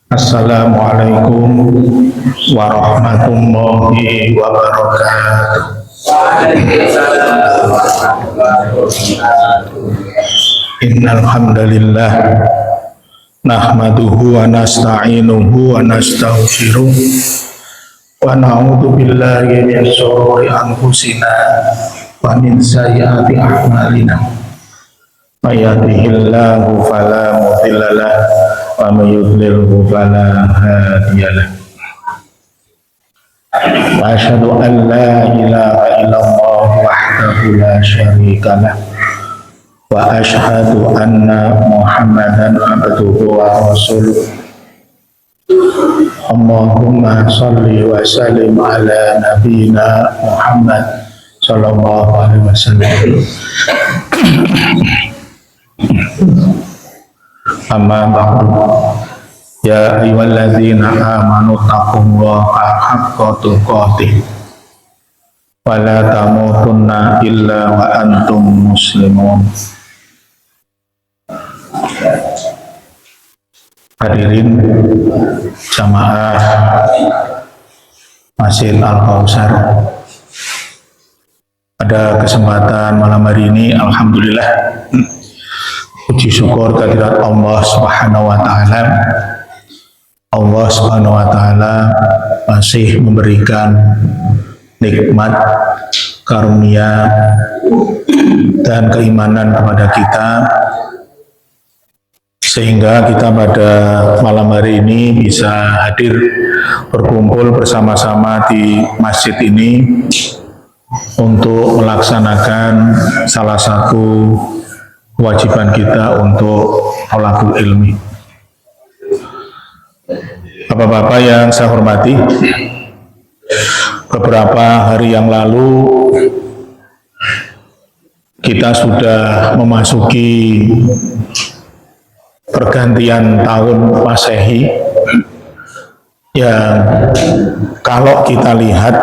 Assalamualaikum warahmatullahi wabarakatuh. Innal hamdalillah nahmaduhu wa nasta'inuhu wa nastaghfiruh wa na'udzu billahi min shururi anfusina wa min sayyiati a'malina. May yahdihillahu fala mudilla lahu wa may yudlilhu fala hadiya lahu. Wa asyhadu an la ilaha illallah wahdahu la syarika lahu wa asyhadu anna Muhammadan abduhu wa rasuluh. Allahumma shalli wa sallim ala nabiyyina Muhammad sallallahu alaihi wasallam. Amma ba'du, ya ayyuhalladzina amanu taqullaha haqqa tuqatih wa la tamutunna illa wa antum muslimun. Hadirin jamaah Masjid Al-Kautsar, pada kesempatan malam hari ini alhamdulillah puji syukur kehadirat Allah Subhanahu wa taala. Allah Subhanahu wa taala masih memberikan nikmat, karunia dan keimanan kepada kita, sehingga kita pada malam hari ini bisa hadir berkumpul bersama-sama di masjid ini untuk melaksanakan salah satu kewajiban kita untuk thalabul ilmi. Bapak-bapak yang saya hormati, beberapa hari yang lalu kita sudah memasuki pergantian tahun Masehi yang kalau kita lihat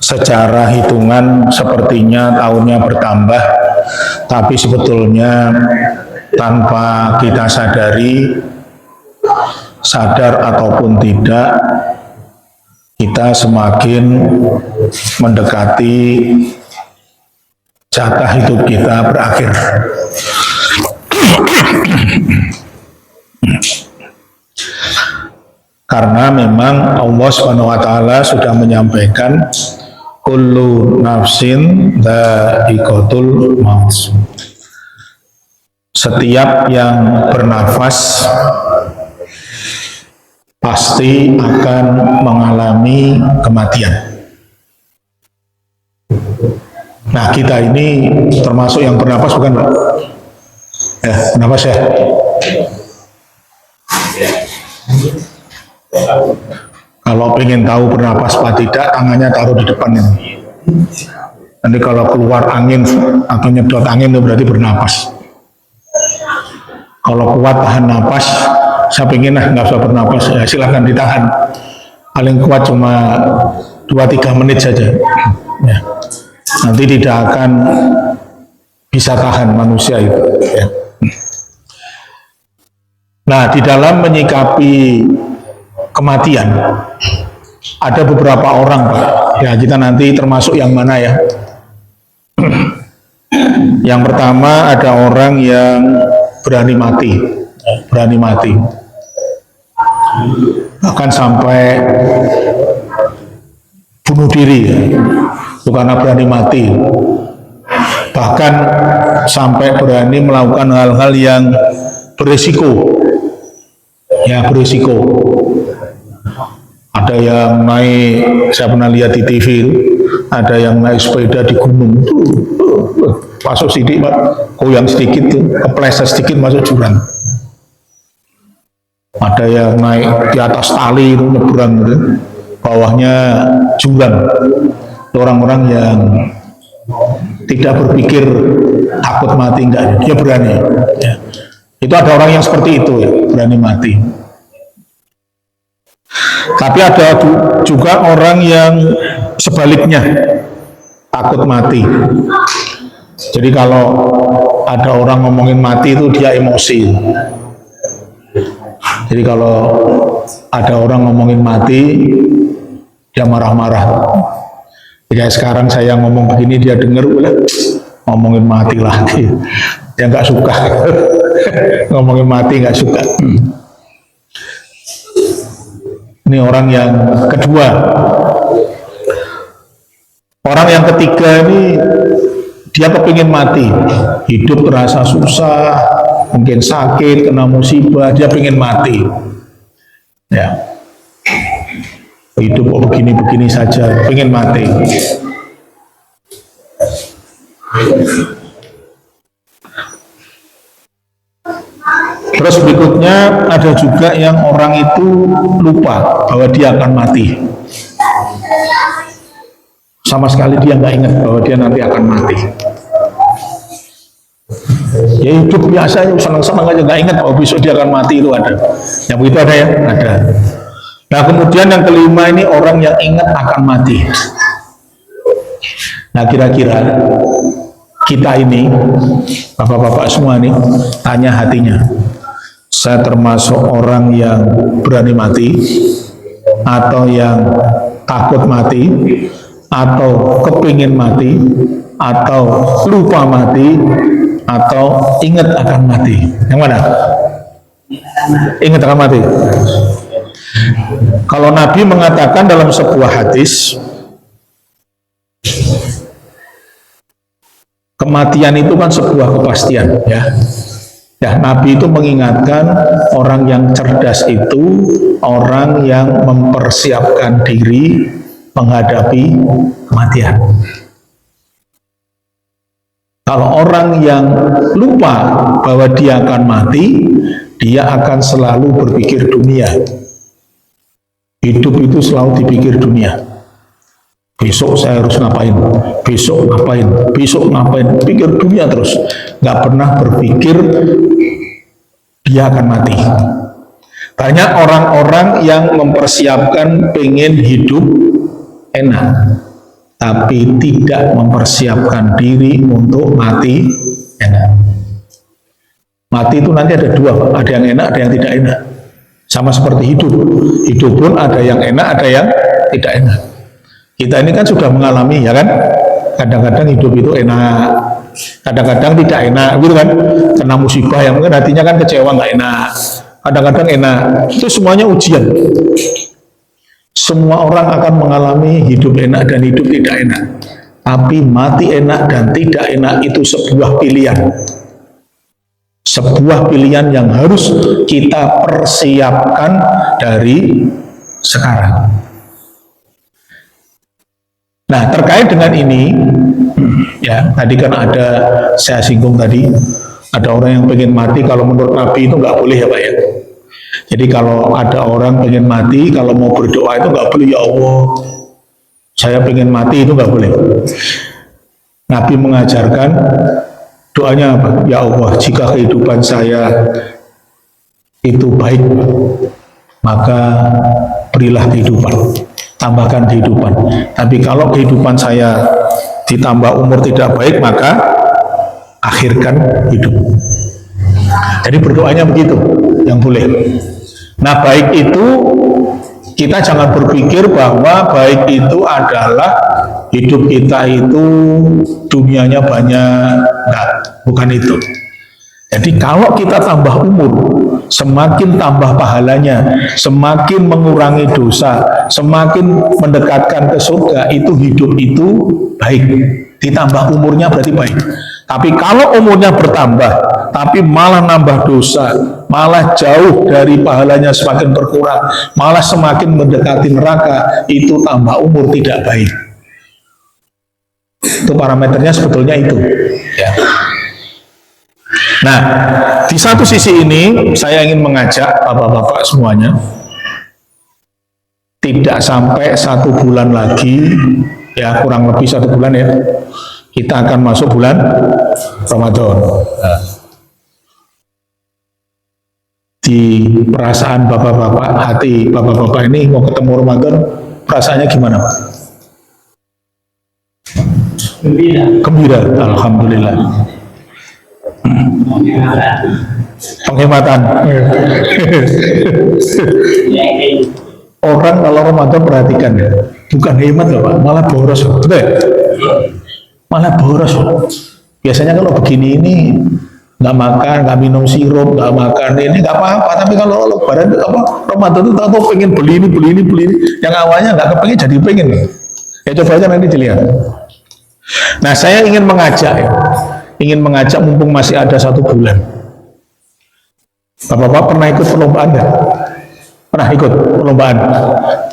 secara hitungan sepertinya tahunnya bertambah, tapi sebetulnya tanpa kita sadari, sadar ataupun tidak, kita semakin mendekati jatah hidup kita berakhir. Karena memang Allah Subhanahu wa taala sudah menyampaikan kullu nafsin dha'iqatul maut. Setiap yang bernafas pasti akan mengalami kematian. Nah, kita ini termasuk yang bernafas bukan, Pak? Bernafas ya? Kalau pengen tahu bernapas apa tidak, tangannya taruh di depan ini. Nanti kalau keluar angin atau nyedot angin itu berarti bernapas. Kalau kuat tahan napas, saya pengen nggak usah bernapas, ya silahkan ditahan. Paling kuat cuma 2-3 menit saja. Ya. Nanti tidak akan bisa tahan manusia itu. Ya. Nah, di dalam menyikapi kematian ada beberapa orang, Pak. Ya, kita nanti termasuk yang mana ya? Yang pertama ada orang yang berani mati, bahkan sampai bunuh diri, ya. Bukan berani mati, bahkan sampai berani melakukan hal-hal yang berisiko, ya berisiko. Ada yang naik, saya pernah lihat di TV, ada yang naik sepeda di gunung, masuk sedikit, Pak, goyang sedikit, kepleset sedikit masuk jurang. Ada yang naik di atas tali itu nyebrang, gitu. Bawahnya jurang. Orang-orang yang tidak berpikir takut mati, enggak, dia berani. Ya. Itu ada orang yang seperti itu, ya, berani mati. Tapi ada juga orang yang sebaliknya, takut mati. Jadi kalau ada orang ngomongin mati itu dia emosi. Jadi kalau ada orang ngomongin mati, dia marah-marah. Jika sekarang saya ngomong begini, dia dengar, ngomongin mati lagi. Dia nggak suka. Ngomongin mati nggak suka. Ini orang yang kedua. Orang yang ketiga ini, dia kepingin mati. Hidup terasa susah, mungkin sakit, kena musibah, dia pengen mati. Ya. Hidup kok begini-begini saja, pengen mati. Terus berikutnya ada juga yang orang itu lupa bahwa dia akan mati. Sama sekali dia nggak ingat bahwa dia nanti akan mati. Ya hidup biasa, senang-senang aja, nggak ingat bahwa besok dia akan mati, itu ada. Yang begitu ada ya? Ada. Nah kemudian yang kelima ini orang yang ingat akan mati. Nah kira-kira kita ini, bapak-bapak semua nih, tanya hatinya. Saya termasuk orang yang berani mati, atau yang takut mati, atau kepingin mati, atau lupa mati, atau ingat akan mati. Yang mana? Ingat akan mati. Kalau Nabi mengatakan dalam sebuah hadis, kematian itu kan sebuah kepastian, ya. Ya, Nabi itu mengingatkan orang yang cerdas itu orang yang mempersiapkan diri menghadapi kematian. Kalau orang yang lupa bahwa dia akan mati, dia akan selalu berpikir dunia. Hidup itu selalu dipikir dunia. Besok saya harus ngapain, besok ngapain, besok ngapain, pikir dunia terus. Nggak pernah berpikir dia akan mati. Banyak orang-orang yang mempersiapkan pengen hidup enak, tapi tidak mempersiapkan diri untuk mati enak. Mati itu nanti ada dua, Pak. Ada yang enak, ada yang tidak enak. Sama seperti hidup. Hidup pun ada yang enak, ada yang tidak enak. Kita ini kan sudah mengalami, ya kan? Kadang-kadang hidup itu enak, kadang-kadang tidak enak, gitu kan? Kena musibah yang mungkin hatinya kan kecewa, nggak enak. Kadang-kadang enak. Itu semuanya ujian. Semua orang akan mengalami hidup enak dan hidup tidak enak. Tapi mati enak dan tidak enak itu sebuah pilihan. Sebuah pilihan yang harus kita persiapkan dari sekarang. Nah, terkait dengan ini, ya tadi kan ada, saya singgung tadi, ada orang yang pengen mati, kalau menurut Nabi itu nggak boleh ya Pak ya. Jadi kalau ada orang pengen mati, kalau mau berdoa itu nggak boleh, ya Allah, saya pengen mati, itu nggak boleh. Nabi mengajarkan doanya apa? Ya Allah, jika kehidupan saya itu baik, maka berilah kehidupan, tambahkan kehidupan. Tapi kalau kehidupan saya ditambah umur tidak baik, maka akhirkan hidup. Jadi berdoanya begitu, yang boleh. Nah, baik itu kita jangan berpikir bahwa baik itu adalah hidup kita itu dunianya banyak. Enggak, bukan itu. Jadi kalau kita tambah umur, semakin tambah pahalanya, semakin mengurangi dosa, semakin mendekatkan ke surga, itu hidup itu baik. Ditambah umurnya berarti baik. Tapi kalau umurnya bertambah, tapi malah nambah dosa, malah jauh dari pahalanya semakin berkurang, malah semakin mendekati neraka, itu tambah umur tidak baik. Itu parameternya sebetulnya itu. Ya. Nah, di satu sisi ini saya ingin mengajak bapak-bapak semuanya, tidak sampai 1 bulan lagi, ya kurang lebih 1 bulan ya, kita akan masuk bulan Ramadan. Nah, di perasaan bapak-bapak, hati bapak-bapak ini mau ketemu Ramadan, perasaannya gimana Pak? Gembira, alhamdulillah. Penghematan. Orang kalau Ramadan perhatikan ya, bukan hemat loh Pak, malah boros, betul ya? Malah boros. Biasanya kalau begini ini nggak makan, nggak minum sirup, nggak makan ini nggak apa-apa. Tapi kalau Lebaran apa Ramadan itu tahu pengen beli ini, yang awalnya nggak kepengen jadi pengen. Ya coba aja nanti dilihat. Nah saya ingin mengajak mumpung masih ada 1 bulan. Bapak-bapak pernah ikut perlombaan nggak? Pernah ikut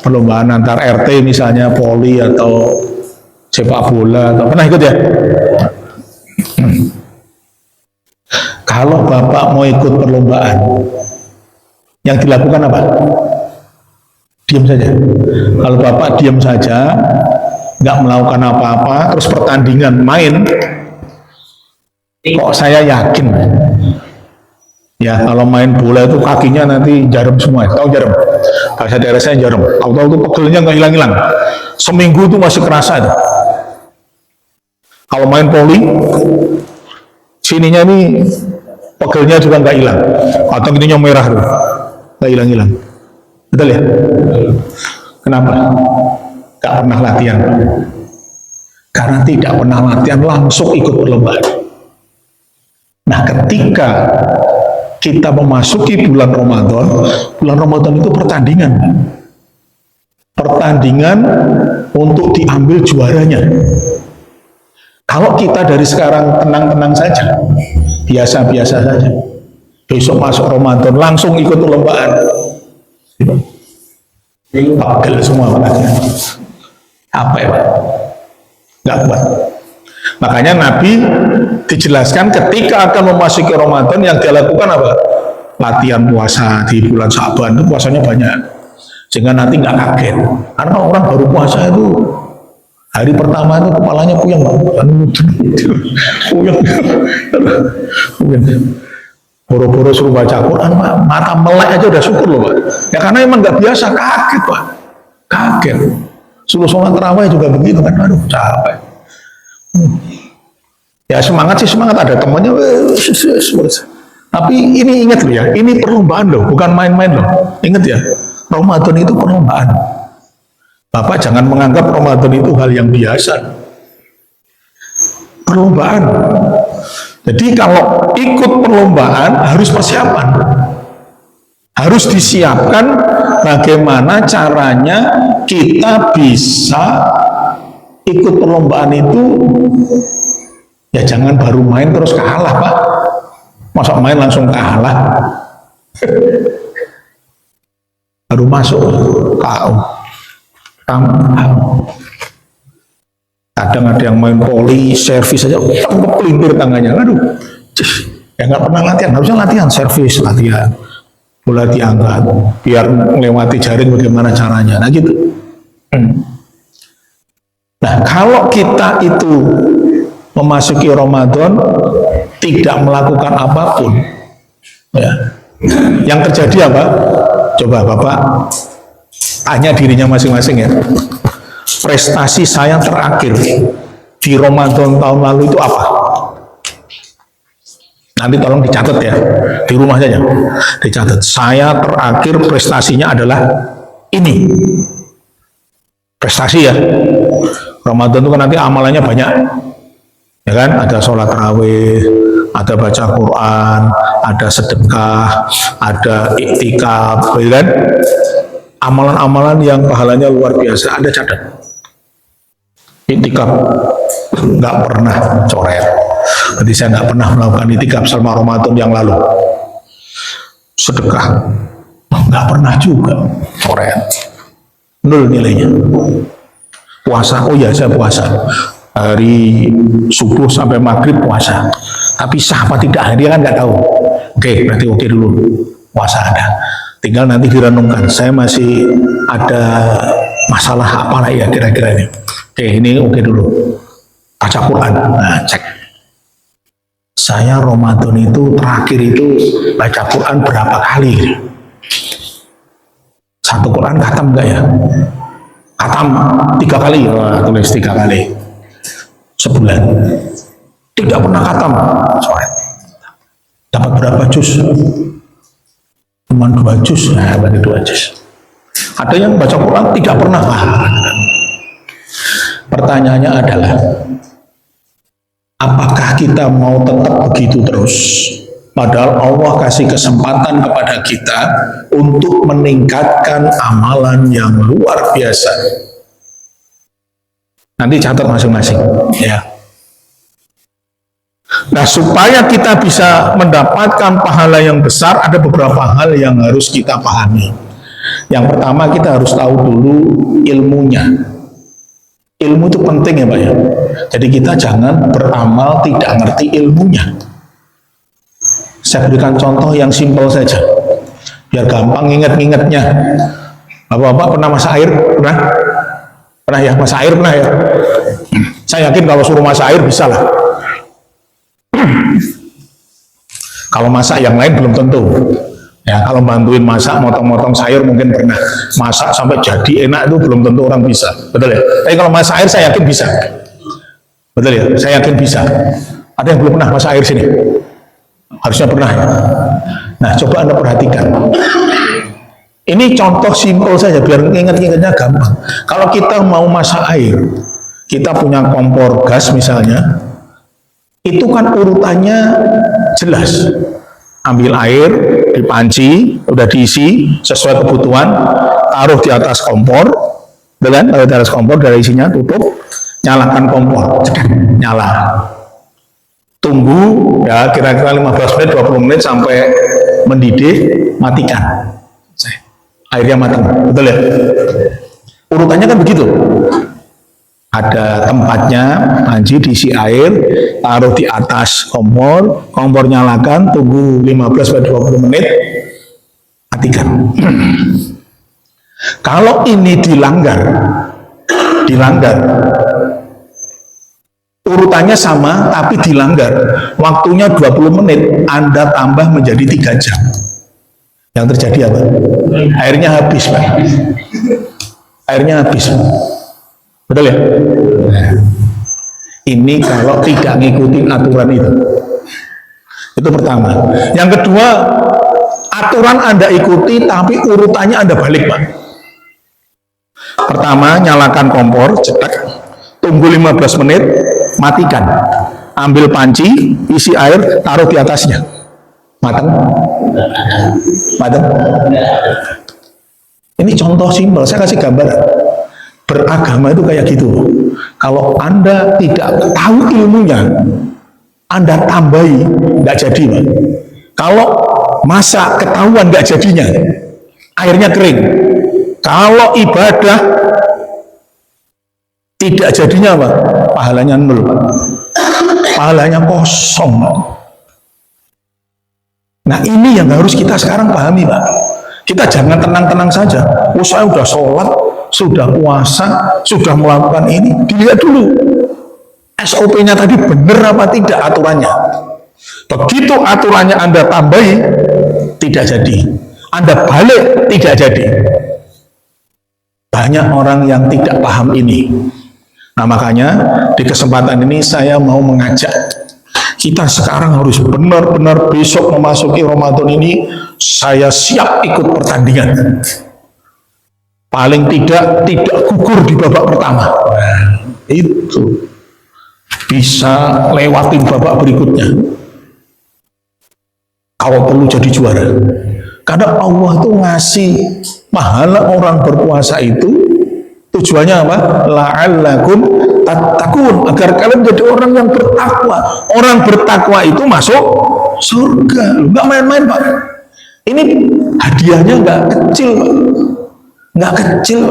perlombaan antar RT misalnya, poli atau sepak bola atau pernah ikut ya? Kalau Bapak mau ikut perlombaan, yang dilakukan apa? Diam saja. Kalau Bapak diam saja, nggak melakukan apa-apa, terus pertandingan main, kok saya yakin, ya kalau main bola itu kakinya nanti jarum semua, tahu jarum? Bahasa daerah saya jarum. Tahu-tahu itu pegelnya nggak hilang-hilang. Seminggu itu masih kerasa itu. Kalau main poli, sininya nih pegelnya juga nggak hilang, atau ininya merah tuh, nggak hilang-hilang. Betul ya? Kenapa? Nggak pernah latihan. Karena tidak pernah latihan langsung ikut perlombaan. Nah, ketika kita memasuki bulan Ramadan itu pertandingan. Pertandingan untuk diambil juaranya. Kalau kita dari sekarang tenang-tenang saja, biasa-biasa saja, besok masuk Ramadan langsung ikut perlombaan, pegel semua makanya. Apa ya Pak? Nggak kuat. Makanya Nabi dijelaskan ketika akan memasuki Ramadan yang dia lakukan apa? Latihan puasa di bulan Syaban, itu puasanya banyak, sehingga nanti nggak kaget. Karena orang baru puasa itu hari pertama itu kepalanya puyeng, puyeng. Boro-boro suruh baca Quran, mata melek aja udah syukur loh Pak. Ya karena emang nggak biasa, kaget Pak, kaget. Suruh sholat tarawih juga begitu kan, aduh capek. Ya semangat sih semangat, ada temannya. Tapi ini ingat loh ya, ini perlombaan loh, bukan main-main loh. Ingat ya, Ramadan itu perlombaan. Bapak jangan menganggap Ramadan itu hal yang biasa. Perlombaan. Jadi kalau ikut perlombaan harus persiapan. Harus disiapkan bagaimana caranya kita bisa ikut perlombaan itu. Ya jangan baru main terus kalah Pak. Masa main langsung kalah. Baru masuk KO. Kadang ada yang main poli, servis aja, kepelintir tangannya, aduh, ya nggak pernah latihan, harusnya latihan servis, latihan, bola diangkat, biar melewati jaring bagaimana caranya, nah gitu. Nah kalau kita itu memasuki Ramadan tidak melakukan apapun, ya, yang terjadi apa? Coba Bapak tanya dirinya masing-masing ya, prestasi saya terakhir di Ramadan tahun lalu itu apa? Nanti tolong dicatat ya, di rumah saja dicatat, saya terakhir prestasinya adalah ini. Prestasi ya, Ramadan itu kan nanti amalannya banyak, ya kan? Ada sholat tarawih, ada baca Quran, ada sedekah, ada iktikaf, ya kan? Amalan-amalan yang pahalanya luar biasa, ada catat. Iktikaf nggak pernah coret. Jadi saya nggak pernah melakukan iktikaf selama Ramadan yang lalu. Sedekah nggak pernah juga coret. 0 nilainya. Puasa, oh ya saya puasa. Hari subuh sampai maghrib puasa. Tapi sah apa tidak dia kan nggak tahu. Oke, berarti oke dulu. Puasa ada. Tinggal nanti direnungkan, saya masih ada masalah apa lah ya kira-kira ini. Oke, ini oke dulu. Baca Quran, nah cek. Saya Ramadan itu terakhir itu baca Quran berapa kali? Satu Quran khatam enggak ya? Khatam 3 kali, wah, tulis 3 kali. sebulan. Tidak pernah khatam. Dapat berapa juz? Cuma 2 juz. Nah, berarti 2 juz. Ada yang baca Quran tidak pernah. Pertanyaannya adalah, apakah kita mau tetap begitu terus? Padahal Allah kasih kesempatan kepada kita untuk meningkatkan amalan yang luar biasa. Nanti catat masing-masing, ya. Nah, supaya kita bisa mendapatkan pahala yang besar, ada beberapa hal yang harus kita pahami. Yang pertama, kita harus tahu dulu ilmunya. Ilmu itu penting ya Pak ya. Jadi kita jangan beramal tidak ngerti ilmunya. Saya berikan contoh yang simpel saja, biar gampang ingat-ingatnya. Bapak-bapak pernah masak air? Pernah ya? Masak air pernah ya? Saya yakin kalau suruh masak air bisa lah. Kalau masak yang lain belum tentu. Ya, kalau bantuin masak, motong-motong sayur mungkin pernah. Masak sampai jadi enak itu belum tentu orang bisa. Betul ya? Tapi kalau masak air saya yakin bisa. Betul ya? Saya yakin bisa. Ada yang belum pernah masak air sini? Harusnya pernah ya. Nah, coba Anda perhatikan. Ini contoh simpel saja, biar ingat-ingatnya gampang. Kalau kita mau masak air, kita punya kompor gas misalnya, itu kan urutannya jelas. Ambil air di panci, udah diisi sesuai kebutuhan, taruh di atas kompor, taruh di atas kompor, dari isinya tutup, nyalakan kompor, nyala. Tunggu ya kira-kira 15 menit, 20 menit sampai mendidih, matikan. Airnya matang, betul ya? Urutannya kan begitu. Ada tempatnya, panci diisi air, taruh di atas kompor, kompor nyalakan, tunggu 15-20 menit, matikan. Kalau ini dilanggar, urutannya sama tapi dilanggar, waktunya 20 menit, Anda tambah menjadi 3 jam. Yang terjadi apa? Airnya habis, Pak. Airnya habis. Betul ya? Nah, ini kalau tidak ngikutin aturan itu. Itu pertama. Yang kedua, aturan Anda ikuti tapi urutannya Anda balik, Pak. Pertama, nyalakan kompor, cetak, tunggu 15 menit, matikan. Ambil panci, isi air, taruh di atasnya. Matang? Matang? Ini contoh simpel, saya kasih gambaran. Beragama itu kayak gitu. Kalau Anda tidak tahu ilmunya, Anda tambahi, nggak jadi, Pak. Kalau masak ketahuan nggak jadinya, airnya kering. Kalau ibadah tidak jadinya, Pak, pahalanya 0, Pak. Pahalanya kosong, Pak. Nah, ini yang harus kita sekarang pahami, Pak. Kita jangan tenang-tenang saja. Oh, saya sudah sholat, sudah puasa, sudah melakukan ini. Dilihat dulu SOP-nya tadi benar apa tidak aturannya. Begitu aturannya Anda tambahi, tidak jadi. Anda balik, tidak jadi. Banyak orang yang tidak paham ini. Nah, makanya di kesempatan ini saya mau mengajak kita sekarang harus benar-benar besok memasuki Ramadan ini, saya siap ikut pertandingan. Paling tidak gugur di babak pertama. Nah, itu bisa lewatin babak berikutnya. Kalau perlu jadi juara. Karena Allah itu ngasih pahala orang berpuasa itu tujuannya apa? La'allakum tattaqun, agar kalian jadi orang yang bertakwa. Orang bertakwa itu masuk surga. Enggak main-main, Pak. Ini hadiahnya enggak kecil, Pak. Enggak kecil.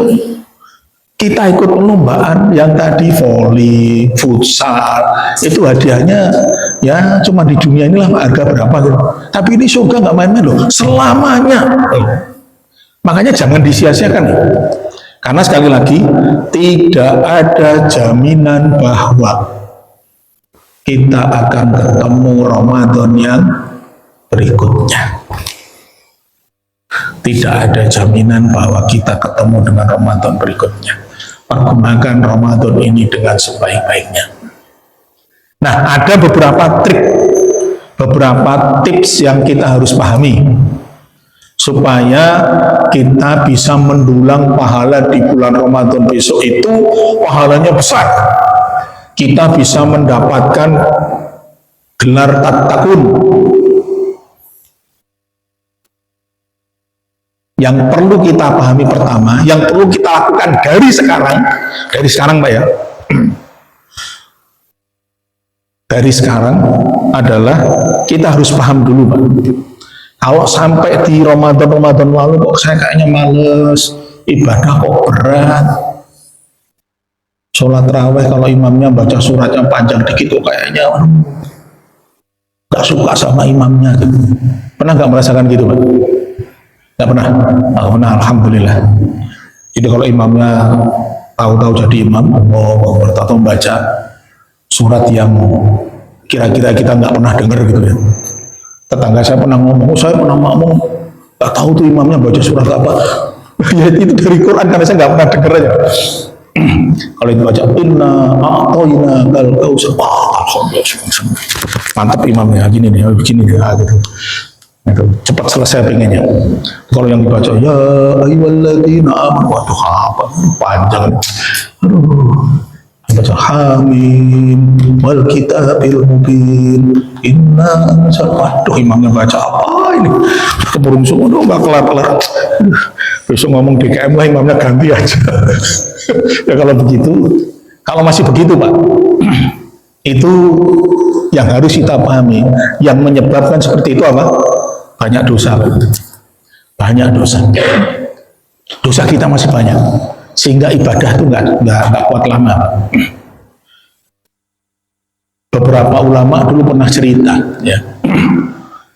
Kita ikut perlombaan yang tadi voli, futsal, itu hadiahnya ya cuma di dunia inilah harga berapa gitu. Tapi ini surga nggak main-main loh, selamanya. Makanya jangan disia-siakan. Karena sekali lagi tidak ada jaminan bahwa kita akan ketemu Ramadan yang berikutnya. Tidak ada jaminan bahwa kita ketemu dengan Ramadan berikutnya. Pergunakan Ramadan ini dengan sebaik-baiknya. Nah, ada beberapa trik, beberapa tips yang kita harus pahami supaya kita bisa mendulang pahala di bulan Ramadan besok itu pahalanya besar. Kita bisa mendapatkan gelar tatkun. Yang perlu kita pahami pertama, yang perlu kita lakukan dari sekarang Pak ya, dari sekarang adalah kita harus paham dulu Pak. Kalau sampai di Ramadan lalu kok saya kayaknya males, ibadah kok berat, sholat raweh kalau imamnya baca surat yang panjang dikit kok kayaknya gak suka sama imamnya gitu. Pernah gak merasakan gitu Pak? Gak pernah? Gak pernah, alhamdulillah. Jadi kalau imamnya tahu-tahu jadi imam, atau membaca surat yang kira-kira kita nggak pernah dengar gitu ya. Tetangga saya pernah ngomong, saya pernah ngomong, nggak tahu tuh imamnya baca surat apa. Ya itu dari Quran karena saya nggak pernah dengar aja. Kalau itu baca inna a'toina kal kausar, alhamdulillah, mantap imamnya, gini nih gitu. Itu cepat selesai pengennya. Kalau yang dibaca ya ayyuhalladzina amanu, waduh apa panjang. Baca hamim wal kitabil mubin inna waduh imamnya baca apa ini keburung semua nggak kelar-kelar. Besok ngomong DKM lah imamnya ganti aja. Ya kalau begitu, kalau masih begitu Pak, itu yang harus kita pahami. Yang menyebabkan seperti itu apa? Banyak dosa, banyak dosa. Dosa kita masih banyak, sehingga ibadah itu nggak kuat lama. Beberapa ulama dulu pernah cerita, ya,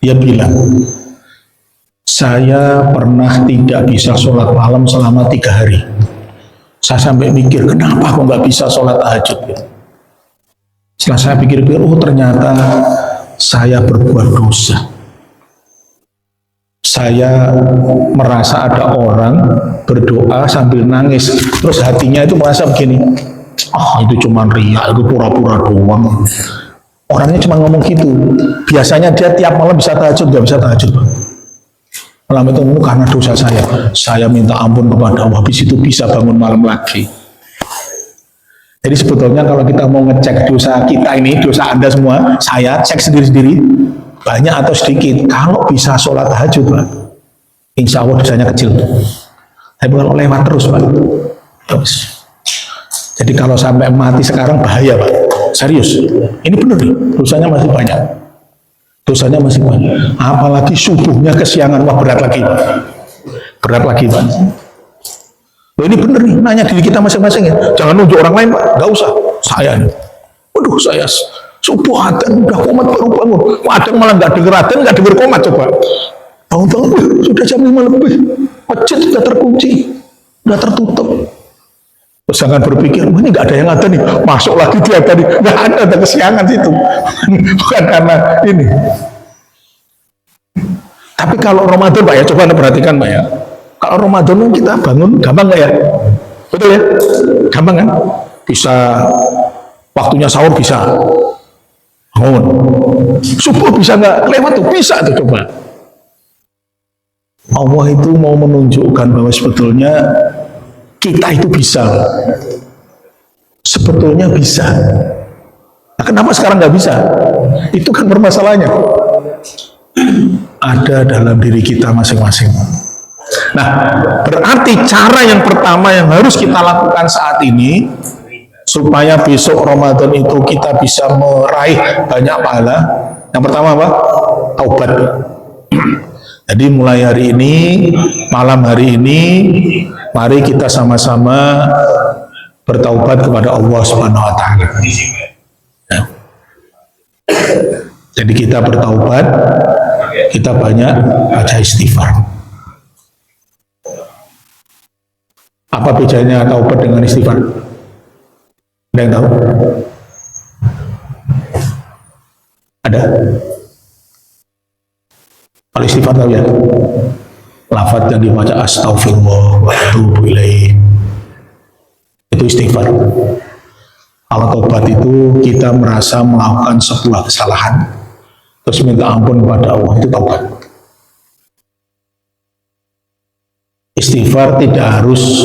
dia bilang, saya pernah tidak bisa sholat malam selama 3 hari. Saya sampai mikir, kenapa kok nggak bisa sholat tahajud? Setelah saya pikir-pikir, oh ternyata saya berbuat dosa. Saya merasa ada orang berdoa sambil nangis, terus hatinya itu merasa begini, itu cuma riak, itu pura-pura doang. Orangnya cuma ngomong gitu. Biasanya dia tiap malam bisa tahajud, nggak bisa tahajud. Malam itu karena dosa saya minta ampun kepada Allah, habis itu bisa bangun malam lagi. Jadi sebetulnya kalau kita mau ngecek dosa kita ini, dosa Anda semua, saya cek sendiri-sendiri, banyak atau sedikit. Kalau bisa sholat tahajud Pak, insya Allah dosanya kecil. Tapi kalau lewat terus Pak, terus. Jadi kalau sampai mati sekarang bahaya Pak, serius. Ini benar nih, dosanya masih banyak. Dosanya masih banyak. Apalagi subuhnya kesiangan, wah berat lagi Pak. Berat lagi Pak. Loh, ini benar nih, nanya diri kita masing-masing ya. Jangan nunjuk orang lain Pak, nggak usah. Saya nih, waduh saya subuh adzan udah komat baru bangun. Kadang malah nggak denger adzan, nggak denger komat coba. Bangun-bangun, sudah jam 5 lebih. Masjid sudah terkunci, sudah tertutup. Terus jangan berpikir, ini nggak ada yang ada nih, masuk lagi dia tadi. Nggak ada kesiangan situ. Bukan karena ini. Tapi kalau Ramadan Pak ya, coba Anda perhatikan Pak ya. Kalau Ramadan kita bangun, gampang nggak ya? Betul ya? Gampang kan? Bisa, waktunya sahur bisa. Bangun. Subuh bisa nggak lewat tuh? Bisa tuh coba. Allah itu mau menunjukkan bahwa sebetulnya kita itu bisa. Sebetulnya bisa. Nah, kenapa sekarang nggak bisa? Itu kan permasalahannya. Ada dalam diri kita masing-masing. Nah, berarti cara yang pertama yang harus kita lakukan saat ini supaya besok Ramadan itu kita bisa meraih banyak pahala. Yang pertama apa? Taubat. Jadi mulai hari ini, malam hari ini, mari kita sama-sama bertaubat kepada Allah Subhanahu wa taala. Ya. Jadi kita bertaubat, kita banyak baca istighfar. Apa bedanya taubat dengan istighfar? Ada yang tahu? Ada? Kalau istighfar tahu ya? Lafaz yang dibaca astaghfirullah wa atubu ilaih. Itu istighfar. Kalau tobat itu kita merasa melakukan sebuah kesalahan, terus minta ampun kepada Allah, itu tobat. Istighfar tidak harus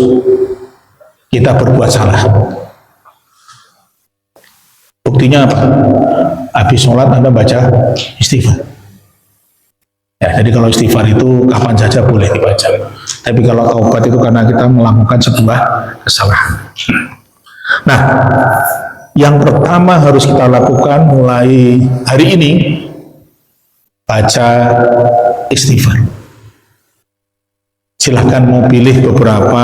kita berbuat salah. Buktinya apa? Habis sholat Anda baca istighfar. Ya, jadi kalau istighfar itu kapan saja boleh dibaca. Tapi kalau taubat itu karena kita melakukan sebuah kesalahan. Nah, yang pertama harus kita lakukan mulai hari ini, baca istighfar. Silahkan mau pilih beberapa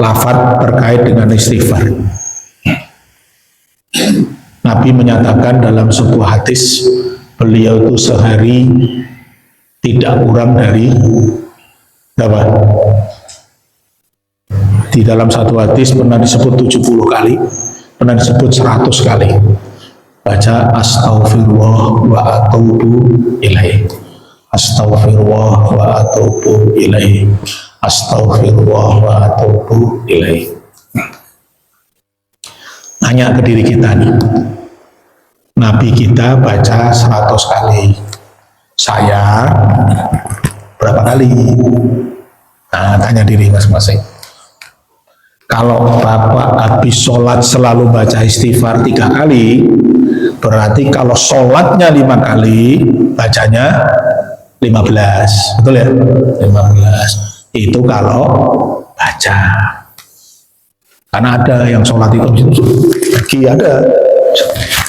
lafaz terkait dengan istighfar. Nabi menyatakan dalam sebuah hadis, beliau itu sehari tidak kurang dari berapa? Di dalam satu hadis pernah disebut 70 kali, pernah disebut 100 kali. Baca astaghfirullah wa atubu ilaih. Astaghfirullah wa atubu ilaih. Astaghfirullah wa atubu ilaih. Nanya ke diri kita nih, Nabi kita baca 100 kali, saya berapa kali? Nah, tanya diri masing-masing. Kalau Bapak habis sholat selalu baca istighfar 3 kali, berarti kalau sholatnya 5 kali, bacanya 15, betul ya? 15, itu kalau baca. Karena ada yang sholat itu pergi, ada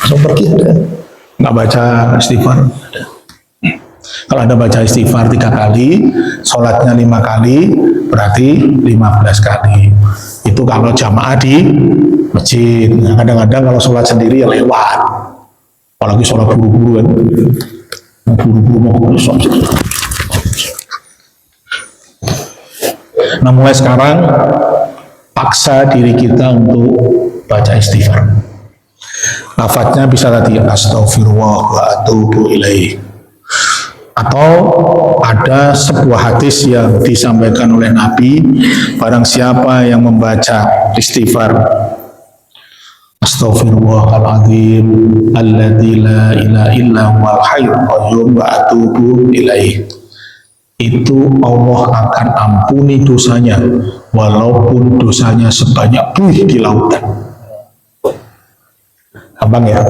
langsung pergi, ada nggak baca istighfar, ada. Kalau Anda baca istighfar 3 kali, sholatnya 5 kali, berarti 15 kali. Itu kalau jamaah di masjid. Nah, kadang-kadang kalau sholat sendiri ya lewat, apalagi sholat buru-buru kan, buru-buru mau sholat. Nah, mulai sekarang paksa diri kita untuk baca istighfar. Lafadznya bisa tadi astaghfirullah wa atubu ilaih. Atau ada sebuah hadis yang disampaikan oleh Nabi, barang siapa yang membaca istighfar astaghfirullahaladzim alladzi la ilaha illa huwal hayyul qayyum wa atubu ilaih, itu Allah akan ampuni dosanya walaupun dosanya sebanyak buih di lautan. Gampang ya?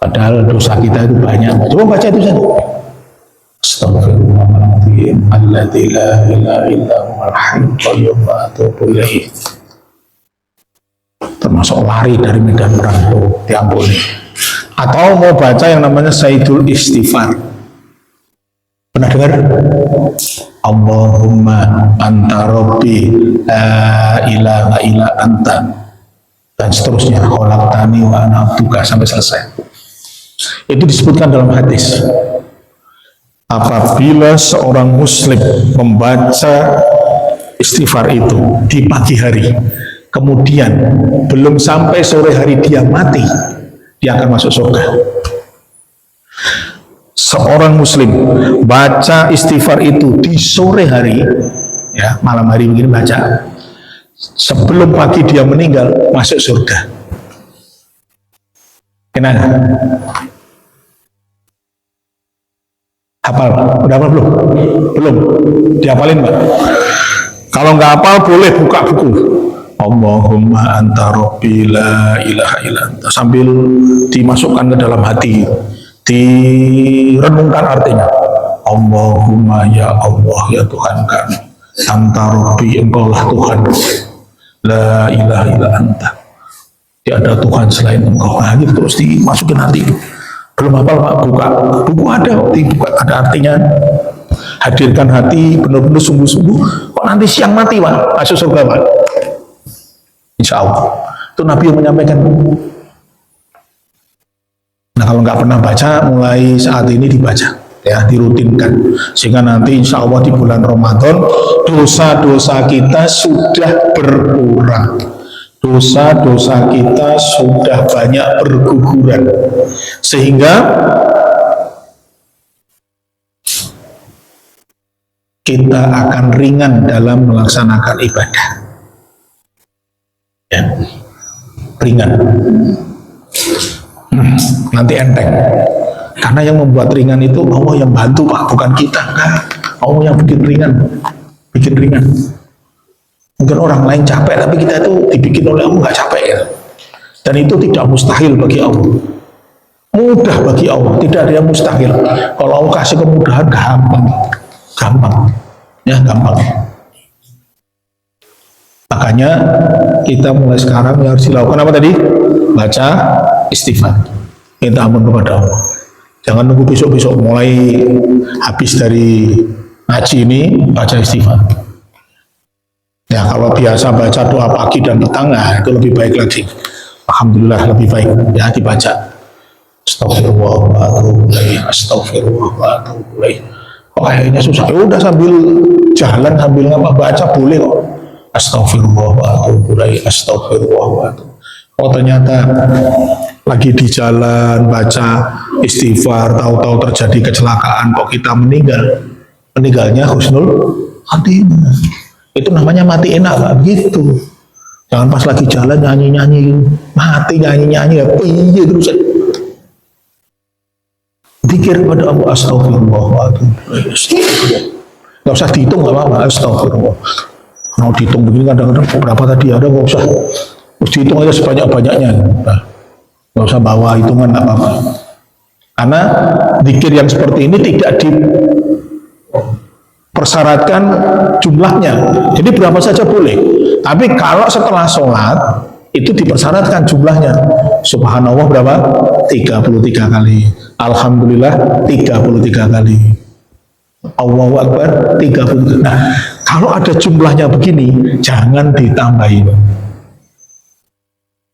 Padahal dosa kita itu banyak. Coba baca itu saja. Astaghfirullahaladzim alladzi la ilaha illa huwal hayyul qayyum wa atubu ilaih. Termasuk lari dari medan perang itu diampuni. Atau mau baca yang namanya Sayyidul Istighfar. Pernah dengar? Allahumma anta rabbi la ilaha illa anta, dan seterusnya, khalaqtani wa ana abduka, sampai selesai. Itu disebutkan dalam hadis, apabila seorang muslim membaca istighfar itu di pagi hari, kemudian belum sampai sore hari dia mati, dia akan masuk surga. Seorang muslim baca istighfar itu di sore hari, ya malam hari begini baca, sebelum pagi dia meninggal, masuk surga. Kenapa? Hafal? Udah hafal belum? Belum? Dihafalin Pak? Kalau nggak hafal boleh buka buku. Allahumma anta rabbi la ilaha illa anta, sambil dimasukkan ke dalam hati, direnungkan artinya. Allahumma ya Allah ya Tuhan kami, anta rabbi, engkaulah Tuhan, la ilaha illa anta, tiada Tuhan selain engkau. Nah, gitu terus dimasukin hati. Belum hafal Pak, buka buku, ada dibuka, ada artinya. Hadirkan hati benar-benar sungguh-sungguh. Kok nanti siang mati Pak, masuk surga Pak, insya Allah. Itu Nabi yang menyampaikan. Nah, kalau nggak pernah baca, mulai saat ini dibaca, ya, dirutinkan, sehingga nanti insya Allah di bulan Ramadan dosa-dosa kita sudah berkurang, dosa-dosa kita sudah banyak berguguran, sehingga kita akan ringan dalam melaksanakan ibadah. Ya, ringan. Nanti enteng. Karena yang membuat ringan itu Allah yang bantu, Pak, bukan kita. Nah, Allah yang bikin ringan. Bikin ringan. Mungkin orang lain capek, tapi kita itu dibikin oleh Allah nggak capek ya. Dan itu tidak mustahil bagi Allah. Mudah bagi Allah, tidak ada yang mustahil. Kalau Allah kasih kemudahan, gampang. Gampang. Ya, gampang. Makanya kita mulai sekarang yang harus dilakukan apa tadi? Baca istighfar. Minta ampun kepada Allah. Jangan nunggu besok-besok mulai habis dari ngaji ini baca istighfar. Ya kalau biasa baca doa pagi dan petang, nah, itu lebih baik lagi. Alhamdulillah lebih baik ya dibaca. Astagfirullah wa atubu ilaih. Astagfirullah wa atubu ilaih. Kayaknya susah. Ya udah sambil jalan sambil baca boleh kok. Astagfirullah wa atubu ilaih. Astagfirullah wa atubu. Oh ternyata lagi di jalan baca istighfar, tahu-tahu terjadi kecelakaan, kok kita meninggal. Meninggalnya husnul khatimah. Itu namanya mati enak, Pak, begitu. Jangan pas lagi jalan nyanyi-nyanyi, mati nyanyi-nyanyi ya piye terus. Zikir pada Allah, astagfirullah wa atubu ilaih. Enggak usah dihitung, enggak apa-apa, astagfirullah. Kalau dihitung begini kadang-kadang berapa tadi ada, enggak usah. Terus dihitung aja sebanyak-banyaknya. Nah, enggak usah bawa hitungan, enggak apa-apa. Karena zikir yang seperti ini tidak dipersyaratkan jumlahnya. Jadi berapa saja boleh. Tapi kalau setelah sholat itu dipersyaratkan jumlahnya. Subhanallah berapa? 33 kali. Alhamdulillah 33 kali. Allahu Akbar 33. Nah, kalau ada jumlahnya begini, jangan ditambahin.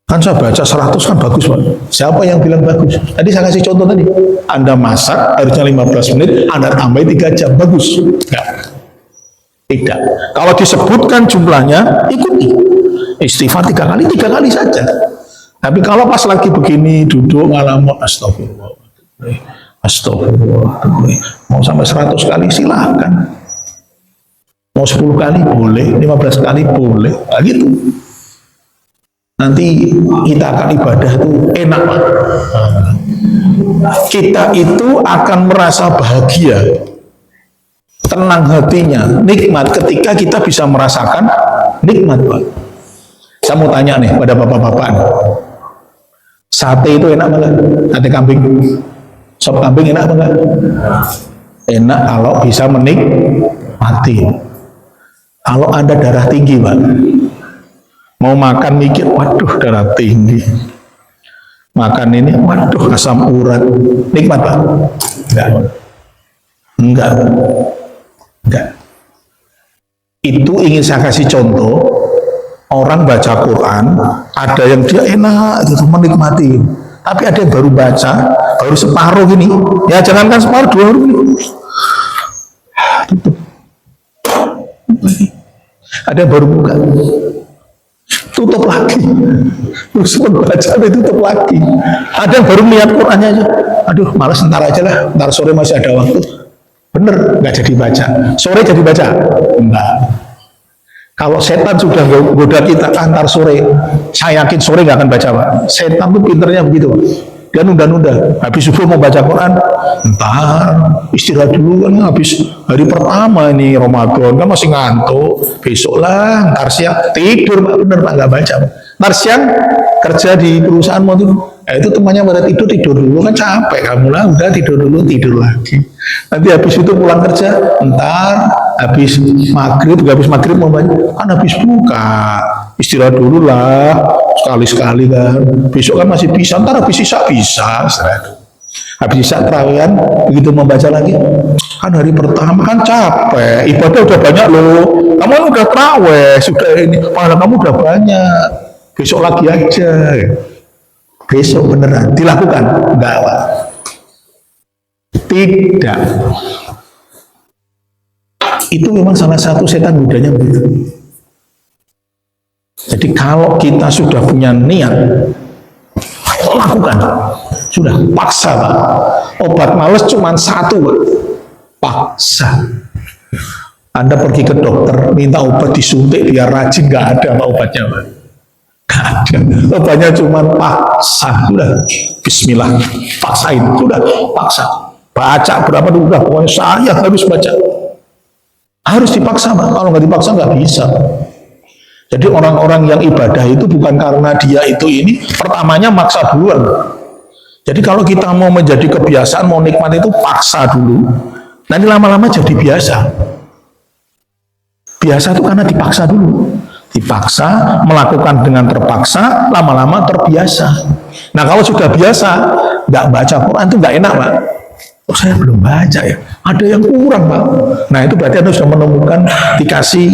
Kan saya baca 100 kan bagus, Pak. Siapa yang bilang bagus? Tadi saya kasih contoh tadi. Anda masak harusnya 15 menit, Anda tambahin 3 jam, bagus. Enggak. Tidak. Kalau disebutkan jumlahnya, ikuti. Istighfar 3 kali saja. Tapi kalau pas lagi begini, duduk ngalamun, astagfirullah. Astagfirullah. Mau sampai 100 kali silahkan. Mau 10 kali boleh, 15 kali boleh. Nah, gitu. Nanti kita akan ibadah itu enak, Pak. Kita itu akan merasa bahagia, tenang hatinya, nikmat ketika kita bisa merasakan nikmat, Pak. Saya mau tanya nih pada bapak-bapak, sate itu enak banget, sate kambing, sop kambing enak banget. Enak kalau bisa menikmati. Kalau Anda darah tinggi, Pak, mau makan mikir, waduh darah tinggi. Makan ini, waduh asam urat. Nikmat, Pak? Enggak. Itu ingin saya kasih contoh. Orang baca Quran, ada yang dia enak, gitu, menikmati. Tapi ada yang baru baca, baru separuh gini. Ya jangankan separuh, 2 hari gini. Tutup. Ada yang baru buka. Tutup lagi. Terus baca, tutup lagi. Ada yang baru lihat Qurannya aja. Aduh, malas ntar aja lah. Ntar sore masih ada waktu. Bener, nggak jadi baca. Sore jadi baca? Enggak. Kalau setan sudah goda kita, antar sore, saya yakin sore nggak akan baca, Pak. Setan tuh pinternya begitu, Pak. Dia nunda-nunda. Habis subuh mau baca Quran, entar istirahat dulu kan, habis hari pertama ini Ramadan kan masih ngantuk. Besok lah, ntar siang tidur, Pak. Bener, Pak, nggak baca, Pak. Ntar siang kerja di perusahaan mau tuh. Itu temannya pada tidur dulu kan capek kamu lah, udah tidur dulu, tidur lagi. Nanti habis itu pulang kerja, entar habis maghrib mau banyak, kan habis buka, istirahat dulu lah, sekali-sekali kan. Besok kan masih bisa, entar habis isak bisa. Habis isak terawihan, begitu membaca lagi, kan hari pertama kan capek, ibadah udah banyak loh, kamu kan udah terawih, sudah ini, pahala kamu udah banyak, besok lagi aja. Besok beneran dilakukan? Enggak, Pak. Tidak. Itu memang salah satu setan godanya begitu. Jadi kalau kita sudah punya niat, lakukan. Sudah, paksa, Pak. Obat males cuma 1, Pak. Paksa. Anda pergi ke dokter, minta obat disuntik biar rajin, nggak ada Pak obatnya Pak. Nggak ada. Obatnya cuma paksa, sudah Bismillah, paksain, sudah paksa. Baca berapa dulu, udah pokoknya saya harus baca. Harus dipaksa Pak, kalau nggak dipaksa nggak bisa. Jadi orang-orang yang ibadah itu bukan karena dia itu ini, pertamanya maksa duluan. Jadi kalau kita mau menjadi kebiasaan, mau nikmat itu paksa dulu, nanti lama-lama jadi biasa. Biasa itu karena dipaksa dulu. Dipaksa, melakukan dengan terpaksa, lama-lama terbiasa. Nah kalau sudah biasa, nggak baca Quran itu nggak enak Pak. Oh saya belum baca ya, ada yang kurang Pak. Nah itu berarti Anda sudah menemukan, dikasih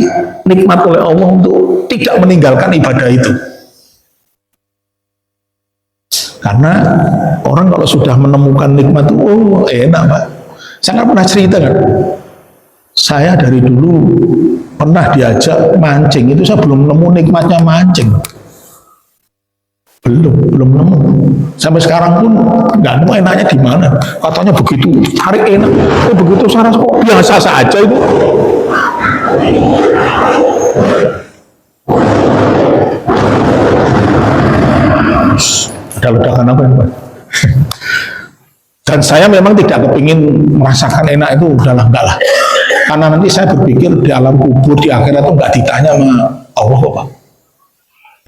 nikmat oleh Allah untuk tidak meninggalkan ibadah itu. Karena orang kalau sudah menemukan nikmat itu, oh enak Pak. Saya nggak pernah cerita kan, saya dari dulu pernah diajak mancing, itu saya belum nemu nikmatnya mancing. Belum nemu. Sampai sekarang pun nggak nemu enaknya di mana. Katanya begitu tarik enak, begitu saya rasa kok biasa saja itu. Ada ledakan apa ya Pak? Dan saya memang tidak kepingin merasakan enak itu, udahlah enggak lah. Karena nanti saya berpikir di alam kubur, di akhirat itu nggak ditanya sama Allah Pak.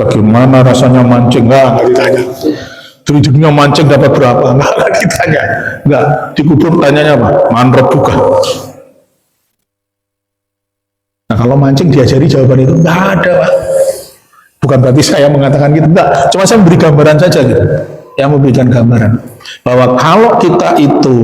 Bagaimana rasanya mancing? Enggak ditanya. Di dunia mancing dapat berapa? Enggak ditanya. Enggak. Di kubur tanyanya apa? Manrop juga. Nah kalau mancing diajari jawaban itu enggak ada Pak. Bukan berarti saya mengatakan gitu, enggak. Cuma saya memberi gambaran saja gitu. Yang memberikan gambaran bahwa kalau kita itu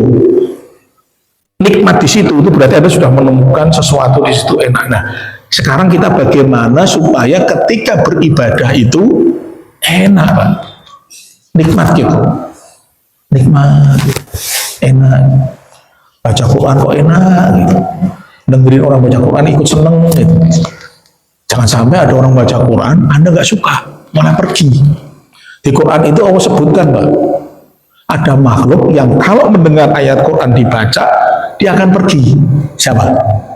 nikmat di situ, itu berarti Anda sudah menemukan sesuatu di situ enak. Nah, sekarang kita bagaimana supaya ketika beribadah itu enak Pak, nikmat gitu, nikmat, enak, baca Quran kok enak gitu, dengerin orang baca Quran ikut seneng gitu. Jangan sampai ada orang baca Quran Anda nggak suka malah pergi. Di Quran itu Allah sebutkan Pak, ada makhluk yang kalau mendengar ayat Quran dibaca dia akan pergi. Siapa?